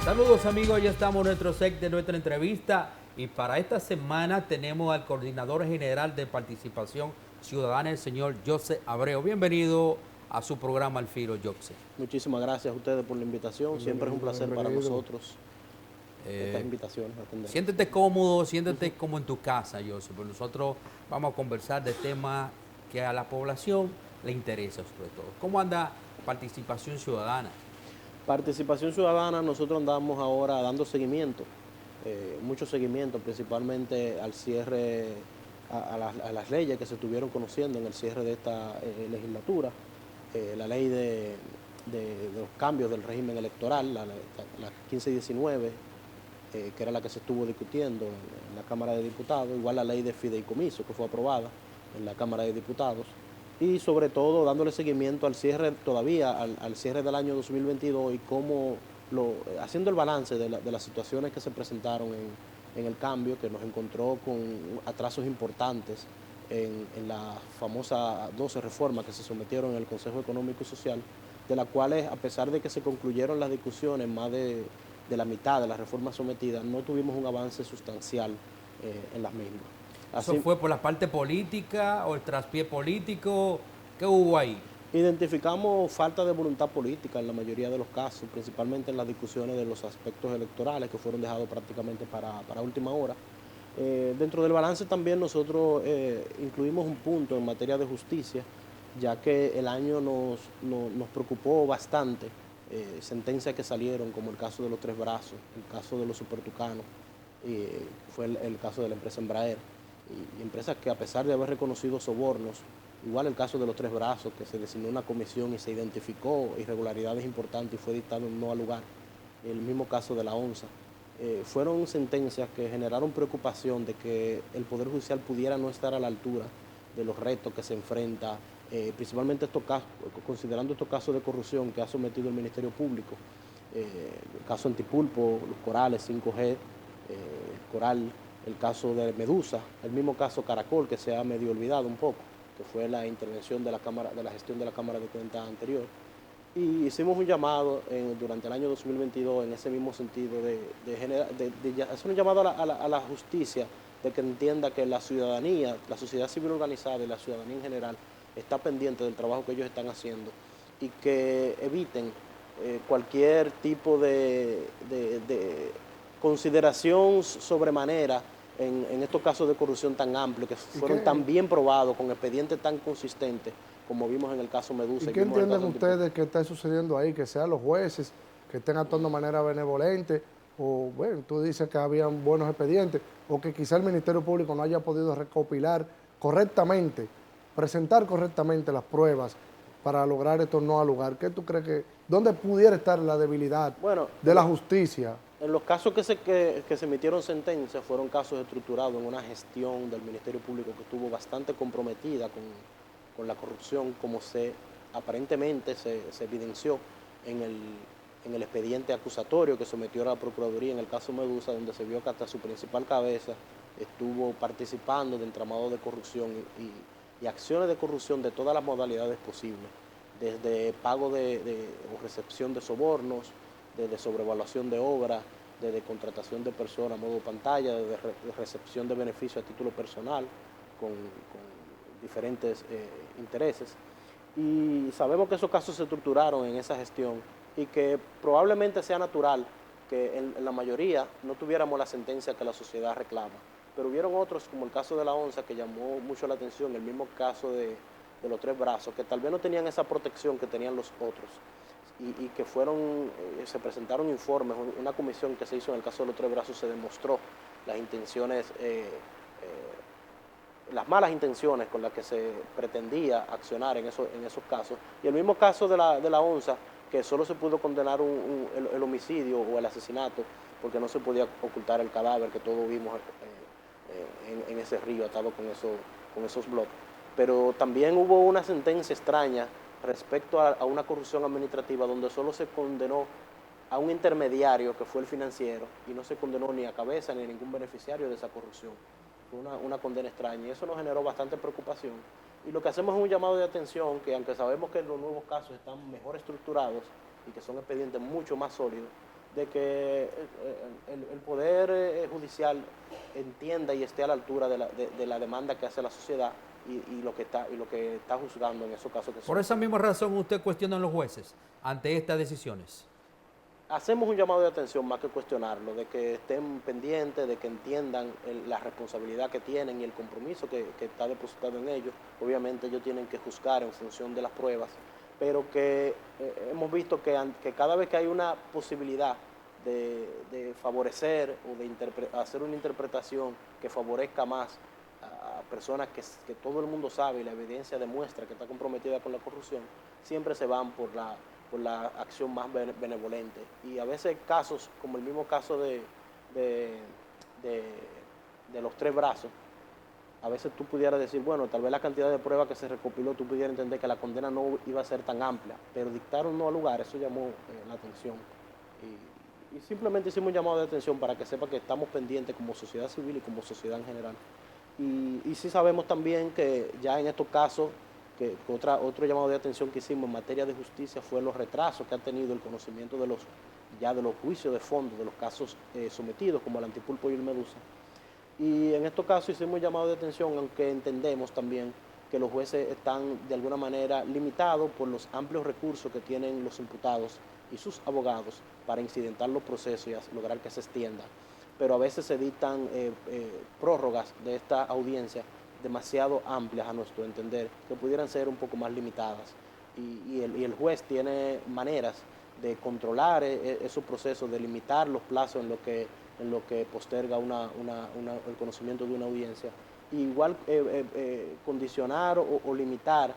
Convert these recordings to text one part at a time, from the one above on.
Saludos amigos, ya estamos en nuestro set de nuestra entrevista y para esta semana tenemos al coordinador general de participación ciudadana, el señor José Abreu. Bienvenido a su programa Al Filo, José. Muchísimas gracias a ustedes por la invitación. Siempre es un placer para nosotros estas invitaciones. Atenderlas. Siéntete cómodo, siéntete como en tu casa, José, porque nosotros vamos a conversar de temas que a la población le interesa sobre todo. ¿Cómo anda participación ciudadana? Participación ciudadana, nosotros andamos ahora dando seguimiento, mucho seguimiento, principalmente al cierre, a las leyes que se estuvieron conociendo en el cierre de esta legislatura, la ley de los cambios del régimen electoral, la 1519, que era la que se estuvo discutiendo en la Cámara de Diputados, igual la ley de fideicomiso que fue aprobada en la Cámara de Diputados, y sobre todo dándole seguimiento al cierre todavía, al cierre del año 2022 y cómo, haciendo el balance de las situaciones que se presentaron en el cambio, que nos encontró con atrasos importantes en la famosa 12 reformas que se sometieron en el Consejo Económico y Social, de las cuales, a pesar de que se concluyeron las discusiones, más de la mitad de las reformas sometidas, no tuvimos un avance sustancial en las mismas. ¿Eso fue por la parte política o el traspié político? ¿Qué hubo ahí? Identificamos falta de voluntad política en la mayoría de los casos, principalmente en las discusiones de los aspectos electorales que fueron dejados prácticamente para última hora. Dentro del balance también nosotros incluimos un punto en materia de justicia, ya que el año nos preocupó bastante sentencias que salieron, como el caso de los Tres Brazos, el caso de los Supertucanos, fue el caso de la empresa Embraer, y empresas que, a pesar de haber reconocido sobornos, igual el caso de los Tres Brazos, que se designó una comisión y se identificó irregularidades importantes y fue dictado un no al lugar, el mismo caso de la ONSA, fueron sentencias que generaron preocupación de que el Poder Judicial pudiera no estar a la altura de los retos que se enfrenta, principalmente estos casos, considerando estos casos de corrupción que ha sometido el Ministerio Público, el caso Antipulpo, los Corales, 5G, Coral, el caso de Medusa, el mismo caso Caracol, que se ha medio olvidado un poco, que fue la intervención de la Cámara, de la gestión de la Cámara de Cuentas anterior. Y hicimos un llamado durante el año 2022 en ese mismo sentido de hacer un llamado a la justicia, de que entienda que la ciudadanía, la sociedad civil organizada y la ciudadanía en general está pendiente del trabajo que ellos están haciendo y que eviten cualquier tipo de consideración sobremanera en estos casos de corrupción tan amplios, que fueron tan bien probados, con expedientes tan consistentes, como vimos en el caso Medusa. ¿Y qué entienden ustedes que está sucediendo ahí? Que sean los jueces que estén actuando de manera benevolente, o bueno, tú dices que habían buenos expedientes, o que quizá el Ministerio Público no haya podido recopilar correctamente, presentar correctamente las pruebas para lograr esto no al lugar. ¿Qué tú crees que, dónde pudiera estar la debilidad de la justicia? En los casos que se emitieron sentencias fueron casos estructurados en una gestión del Ministerio Público que estuvo bastante comprometida con la corrupción, como aparentemente se evidenció en el expediente acusatorio que sometió a la Procuraduría en el caso Medusa, donde se vio que hasta su principal cabeza estuvo participando del entramado de corrupción y acciones de corrupción de todas las modalidades posibles, desde pago o recepción de sobornos, desde sobrevaluación de obras, desde contratación de personas a modo pantalla, desde recepción de beneficios a título personal con diferentes intereses. Y sabemos que esos casos se estructuraron en esa gestión y que probablemente sea natural que en la mayoría no tuviéramos la sentencia que la sociedad reclama. Pero hubieron otros, como el caso de la ONSA, que llamó mucho la atención, el mismo caso de los Tres Brazos, que tal vez no tenían esa protección que tenían los otros. Y que se presentaron informes, una comisión que se hizo en el caso de los Tres Brazos se demostró las intenciones, las malas intenciones con las que se pretendía accionar en esos casos. Y el mismo caso de la ONSA, que solo se pudo condenar el homicidio o el asesinato, porque no se podía ocultar el cadáver que todos vimos en ese río atado con esos bloques. Pero también hubo una sentencia extraña respecto a una corrupción administrativa donde solo se condenó a un intermediario que fue el financiero y no se condenó ni a cabeza ni a ningún beneficiario de esa corrupción. Fue una condena extraña y eso nos generó bastante preocupación. Y lo que hacemos es un llamado de atención que, aunque sabemos que los nuevos casos están mejor estructurados y que son expedientes mucho más sólidos, de que el Poder Judicial entienda y esté a la altura de la demanda que hace la sociedad y lo que está juzgando en esos casos que Por son. esa misma razón usted cuestiona a los jueces ante estas decisiones. Hacemos un llamado de atención más que cuestionarlo, de que estén pendientes, de que entiendan la responsabilidad que tienen y el compromiso que está depositado en ellos. Obviamente ellos tienen que juzgar en función de las pruebas, pero que hemos visto que cada vez que hay una posibilidad de favorecer o de hacer una interpretación que favorezca más a personas que todo el mundo sabe y la evidencia demuestra que está comprometida con la corrupción, siempre se van por la acción más benevolente. Y a veces casos, como el mismo caso de, de los tres brazos, a veces tú pudieras decir, bueno, tal vez la cantidad de pruebas que se recopiló, tú pudieras entender que la condena no iba a ser tan amplia, pero dictaron no al lugar, eso llamó la atención. Y simplemente hicimos un llamado de atención para que sepa que estamos pendientes como sociedad civil y como sociedad en general. Y sí sabemos también que ya en estos casos, que otro llamado de atención que hicimos en materia de justicia fue los retrasos que ha tenido el conocimiento de los juicios de fondo, de los casos sometidos, como el Antipulpo y el Medusa. Y en estos casos hicimos un llamado de atención, aunque entendemos también que los jueces están de alguna manera limitados por los amplios recursos que tienen los imputados y sus abogados para incidentar los procesos y lograr que se extienda. Pero a veces se dictan prórrogas de esta audiencia demasiado amplias a nuestro entender, que pudieran ser un poco más limitadas. Y el juez tiene maneras de controlar esos procesos, de limitar los plazos en lo que posterga el conocimiento de una audiencia. Y igual condicionar o limitar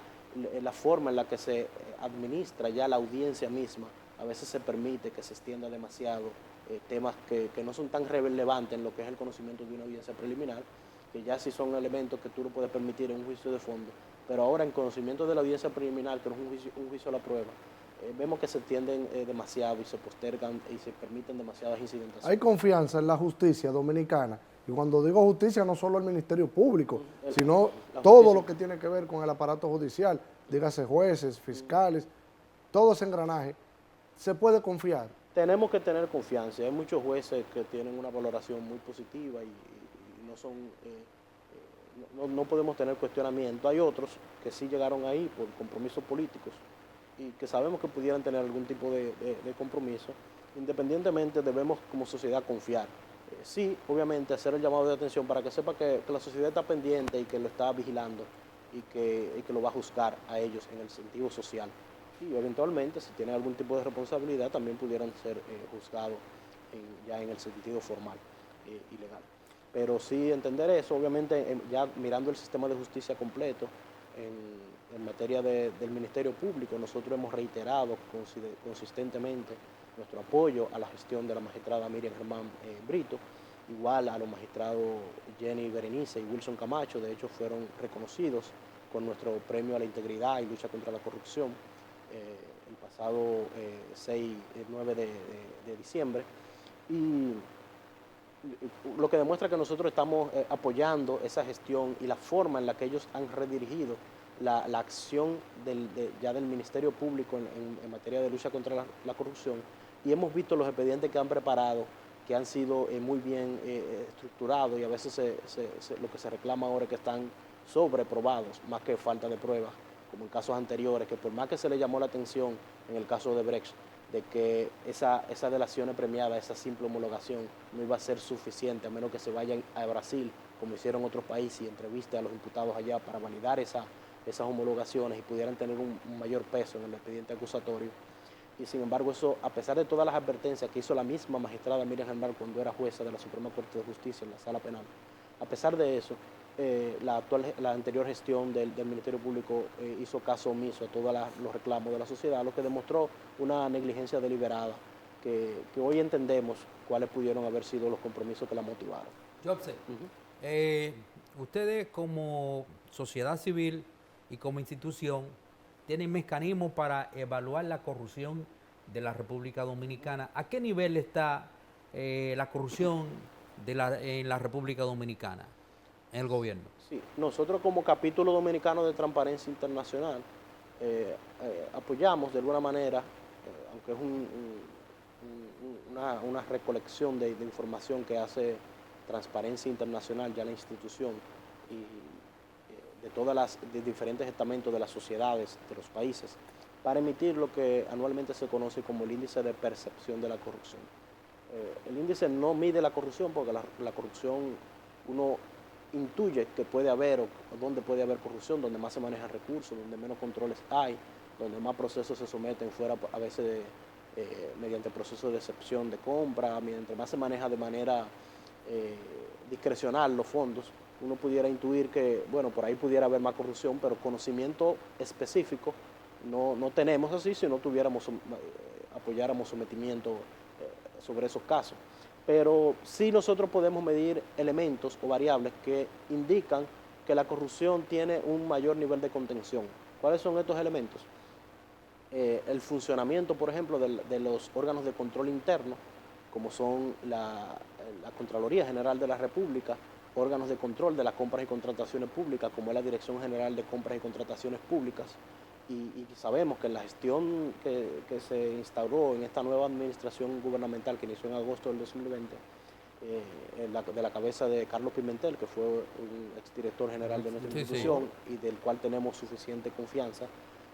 la forma en la que se administra ya la audiencia misma. A veces se permite que se extienda demasiado temas que no son tan relevantes en lo que es el conocimiento de una audiencia preliminar, que ya sí son elementos que tú no puedes permitir en un juicio de fondo. Pero ahora en conocimiento de la audiencia preliminar, que es un juicio a la prueba, vemos que se extienden demasiado y se postergan y se permiten demasiadas incidentes. Hay confianza en la justicia dominicana. Y cuando digo justicia, no solo el Ministerio Público, sino todo lo que tiene que ver con el aparato judicial, dígase jueces, fiscales, todo ese engranaje. ¿Se puede confiar? Tenemos que tener confianza. Hay muchos jueces que tienen una valoración muy positiva y no son... no podemos tener cuestionamiento. Hay otros que sí llegaron ahí por compromisos políticos y que sabemos que pudieran tener algún tipo de compromiso. Independientemente, debemos como sociedad confiar. Sí, obviamente, hacer el llamado de atención para que sepa que la sociedad está pendiente y que lo está vigilando y que lo va a juzgar a ellos en el sentido social. Y eventualmente, si tienen algún tipo de responsabilidad, también pudieran ser juzgados ya en el sentido formal y legal. Pero sí entender eso, obviamente, ya mirando el sistema de justicia completo, en materia del Ministerio Público, nosotros hemos reiterado consistentemente nuestro apoyo a la gestión de la magistrada Miriam Germán Brito, igual a los magistrados Jenny Berenice y Wilson Camacho. De hecho fueron reconocidos con nuestro premio a la integridad y lucha contra la corrupción el pasado 9 de diciembre. Y lo que demuestra que nosotros estamos apoyando esa gestión y la forma en la que ellos han redirigido la acción del Ministerio Público en materia de lucha contra la corrupción, y hemos visto los expedientes que han preparado, que han sido muy bien estructurados, y a veces lo que se reclama ahora es que están sobreprobados, más que falta de pruebas, como en casos anteriores, que por más que se le llamó la atención en el caso de Brecht, de que esas delaciones premiadas, esa simple homologación, no iba a ser suficiente, a menos que se vayan a Brasil, como hicieron otros países, y entrevisten a los imputados allá para validar esas homologaciones y pudieran tener un mayor peso en el expediente acusatorio. Y sin embargo, eso, a pesar de todas las advertencias que hizo la misma magistrada Miriam Germán cuando era jueza de la Suprema Corte de Justicia en la Sala Penal, a pesar de eso, la anterior gestión del Ministerio Público hizo caso omiso a todos los reclamos de la sociedad, lo que demostró una negligencia deliberada, que hoy entendemos cuáles pudieron haber sido los compromisos que la motivaron. Jobse, ustedes como sociedad civil y como institución tienen mecanismos para evaluar la corrupción de la República Dominicana. ¿A qué nivel está la corrupción en la República Dominicana, en el gobierno? Sí, nosotros como capítulo dominicano de Transparencia Internacional apoyamos de alguna manera, aunque es una recolección de información que hace Transparencia Internacional, ya la institución, y de todas de diferentes estamentos de las sociedades, de los países, para emitir lo que anualmente se conoce como el índice de percepción de la corrupción. El índice no mide la corrupción porque la corrupción uno intuye que puede haber o donde puede haber corrupción, donde más se manejan recursos, donde menos controles hay, donde más procesos se someten fuera a veces mediante procesos de excepción de compra, mientras más se maneja de manera discrecional los fondos, uno pudiera intuir que, bueno, por ahí pudiera haber más corrupción, pero conocimiento específico no tenemos así si no tuviéramos, apoyáramos sometimiento sobre esos casos. Pero sí nosotros podemos medir elementos o variables que indican que la corrupción tiene un mayor nivel de contención. ¿Cuáles son estos elementos? El funcionamiento, por ejemplo, de los órganos de control interno, como son la Contraloría General de la República, órganos de control de las compras y contrataciones públicas, como es la Dirección General de Compras y Contrataciones Públicas, y sabemos que en la gestión que se instauró en esta nueva administración gubernamental que inició en agosto del 2020, de la cabeza de Carlos Pimentel, que fue un exdirector general de nuestra institución y del cual tenemos suficiente confianza,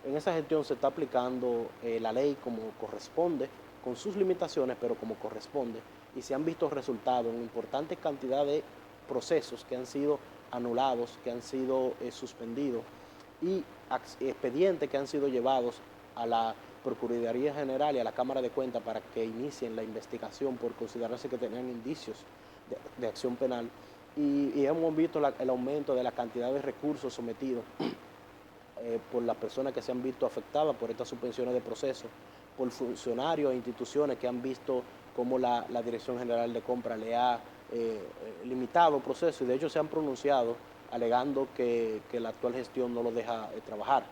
en esa gestión se está aplicando la ley como corresponde, con sus limitaciones, pero como corresponde, y se han visto resultados en importante cantidad de procesos que han sido anulados, que han sido suspendidos, y expedientes que han sido llevados a la Procuraduría General y a la Cámara de Cuentas para que inicien la investigación por considerarse que tenían indicios de acción penal, y hemos visto el aumento de la cantidad de recursos sometidos por las personas que se han visto afectadas por estas suspensiones de procesos, por funcionarios e instituciones que han visto cómo la Dirección General de Compra le ha limitado el proceso, y de hecho se han pronunciado alegando que la actual gestión no lo deja trabajar.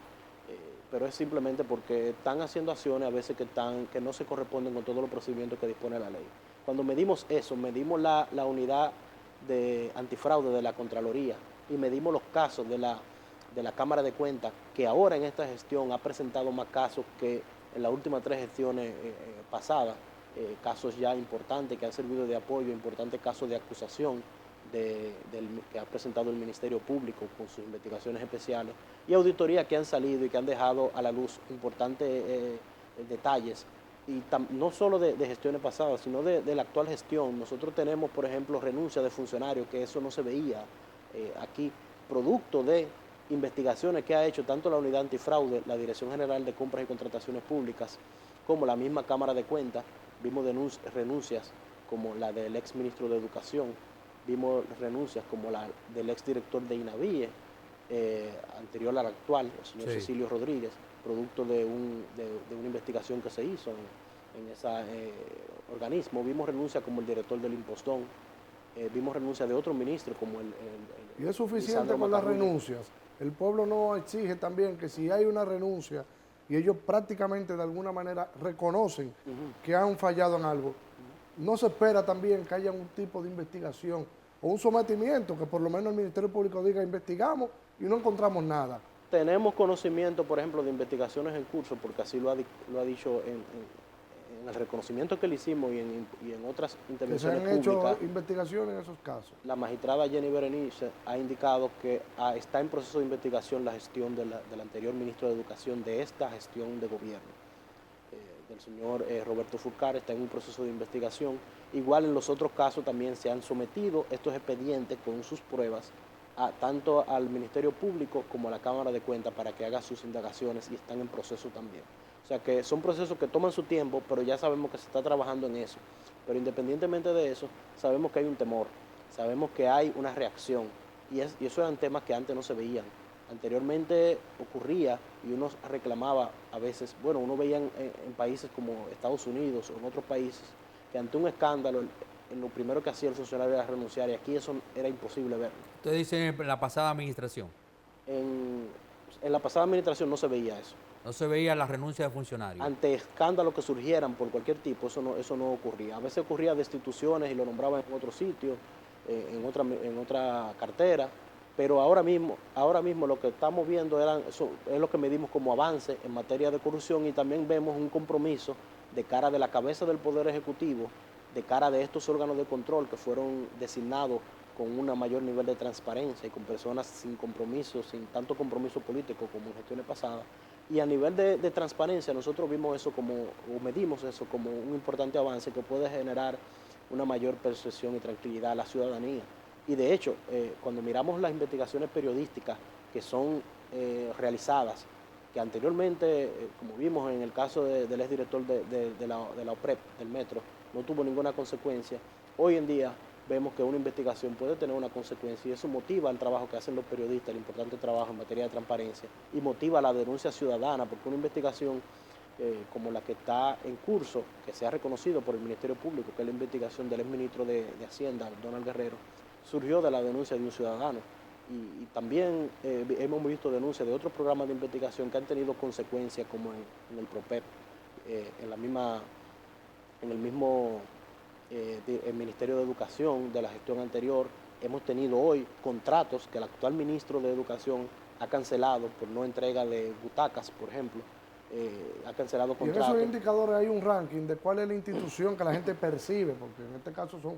Pero es simplemente porque están haciendo acciones a veces que no se corresponden con todos los procedimientos que dispone la ley. Cuando medimos eso, medimos la unidad de antifraude de la Contraloría y medimos los casos de la Cámara de Cuentas, que ahora en esta gestión ha presentado más casos que en las últimas 3 gestiones pasadas, casos ya importantes que han servido de apoyo, importantes casos de acusación que ha presentado el Ministerio Público con sus investigaciones especiales, y auditorías que han salido y que han dejado a la luz importantes detalles, y no solo de gestiones pasadas, sino de la actual gestión. Nosotros tenemos, por ejemplo, renuncia de funcionarios, que eso no se veía aquí, producto de investigaciones que ha hecho tanto la Unidad Antifraude, la Dirección General de Compras y Contrataciones Públicas, como la misma Cámara de Cuentas. Vimos renuncias como la del ex ministro de Educación, vimos renuncias como la del ex director de INAVIE, anterior al actual, el señor Cecilio Rodríguez, producto de una investigación que se hizo en ese organismo. Vimos renuncias como el director del Impostón, vimos renuncias de otros ministros como ¿Y es suficiente con las renuncias? El pueblo no exige también que si hay una renuncia y ellos prácticamente de alguna manera reconocen que han fallado en algo, no se espera también que haya un tipo de investigación o un sometimiento, que por lo menos el Ministerio Público diga investigamos y no encontramos nada? Tenemos conocimiento, por ejemplo, de investigaciones en curso, porque así lo ha dicho en el reconocimiento que le hicimos y en otras intervenciones públicas. ¿Que se han hecho investigaciones en esos casos? La magistrada Jenny Berenice ha indicado que está en proceso de investigación la gestión del anterior ministro de Educación, de esta gestión de gobierno, del señor Roberto Furcar, está en un proceso de investigación. Igual en los otros casos también se han sometido estos expedientes con sus pruebas tanto al Ministerio Público como a la Cámara de Cuentas para que haga sus indagaciones, y están en proceso también. O sea que son procesos que toman su tiempo, pero ya sabemos que se está trabajando en eso. Pero independientemente de eso, sabemos que hay un temor, sabemos que hay una reacción, y eso eran temas que antes no se veían. Anteriormente ocurría y uno reclamaba a veces, bueno, uno veía en países como Estados Unidos o en otros países, que ante un escándalo, lo primero que hacía el funcionario era renunciar, y aquí eso era imposible verlo. Usted dice en la pasada administración. En la pasada administración no se veía eso. No se veía la renuncia de funcionarios. Ante escándalos que surgieran por cualquier tipo, eso no ocurría. A veces ocurría destituciones y lo nombraban en otro sitio, en otra cartera, pero ahora mismo lo que estamos viendo es lo que medimos como avance en materia de corrupción, y también vemos un compromiso de cara de la cabeza del Poder Ejecutivo, de cara de estos órganos de control que fueron designados con un mayor nivel de transparencia y con personas sin compromiso, sin tanto compromiso político como en gestiones pasadas. Y a nivel de transparencia nosotros vimos eso o medimos eso como un importante avance que puede generar una mayor percepción y tranquilidad a la ciudadanía. Y de hecho, cuando miramos las investigaciones periodísticas que son realizadas, que anteriormente, como vimos en el caso del exdirector de la OPREP, del Metro, no tuvo ninguna consecuencia, hoy en día vemos que una investigación puede tener una consecuencia y eso motiva el trabajo que hacen los periodistas, el importante trabajo en materia de transparencia y motiva la denuncia ciudadana, porque una investigación como la que está en curso, que se ha reconocido por el Ministerio Público, que es la investigación del exministro de Hacienda, Donald Guerrero, surgió de la denuncia de un ciudadano. Y también hemos visto denuncias de otros programas de investigación que han tenido consecuencias, como en el PROPEP, en el mismo el Ministerio de Educación de la gestión anterior. Hemos tenido hoy contratos que el actual ministro de Educación ha cancelado por no entrega de butacas, por ejemplo. Ha cancelado contratos. Y en esos indicadores hay un ranking de cuál es la institución que la gente percibe, porque en este caso son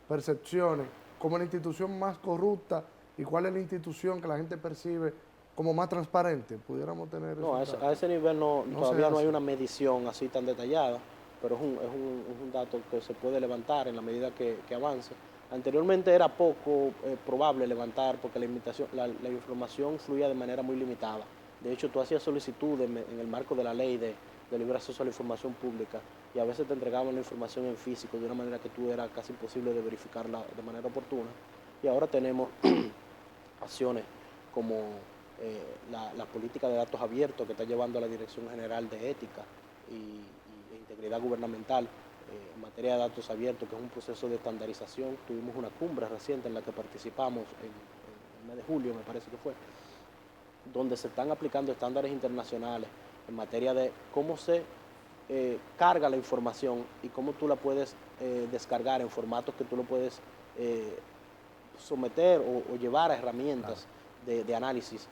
percepciones, como la institución más corrupta y cuál es la institución que la gente percibe como más transparente. Pudiéramos tener no, a ese nivel todavía no hay una medición así tan detallada, pero es un dato que se puede levantar en la medida que avance. Anteriormente era poco probable levantar porque la información fluía de manera muy limitada. De hecho, tú hacías solicitudes en el marco de la ley de libre acceso a la información pública y a veces te entregaban la información en físico de una manera que tú era casi imposible de verificarla de manera oportuna. Y ahora tenemos acciones como la política de datos abiertos que está llevando la Dirección General de Ética e Integridad Gubernamental en materia de datos abiertos, que es un proceso de estandarización. Tuvimos una cumbre reciente en la que participamos en el mes de julio, me parece que fue, donde se están aplicando estándares internacionales en materia de cómo se carga la información y cómo tú la puedes descargar en formatos que tú lo puedes someter o llevar a herramientas de análisis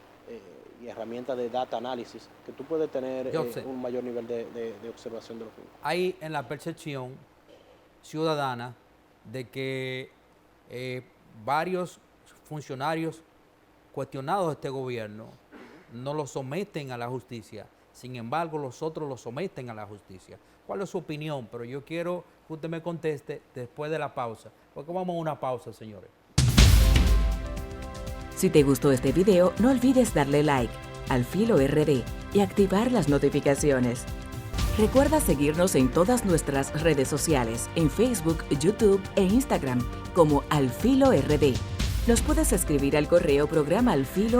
y herramientas de data análisis, que tú puedes tener un mayor nivel de observación de los mismos. Hay en la percepción ciudadana de que varios funcionarios cuestionados de este gobierno no lo someten a la justicia, sin embargo los otros lo someten a la justicia. ¿Cuál es su opinión? Pero yo quiero que usted me conteste después de la pausa, porque vamos a una pausa, señores. Si te gustó este video, no olvides darle like, Al Filo RD, y activar las notificaciones. Recuerda seguirnos en todas nuestras redes sociales, en Facebook, YouTube e Instagram, como Al Filo RD. Nos puedes escribir al correo programa alfilo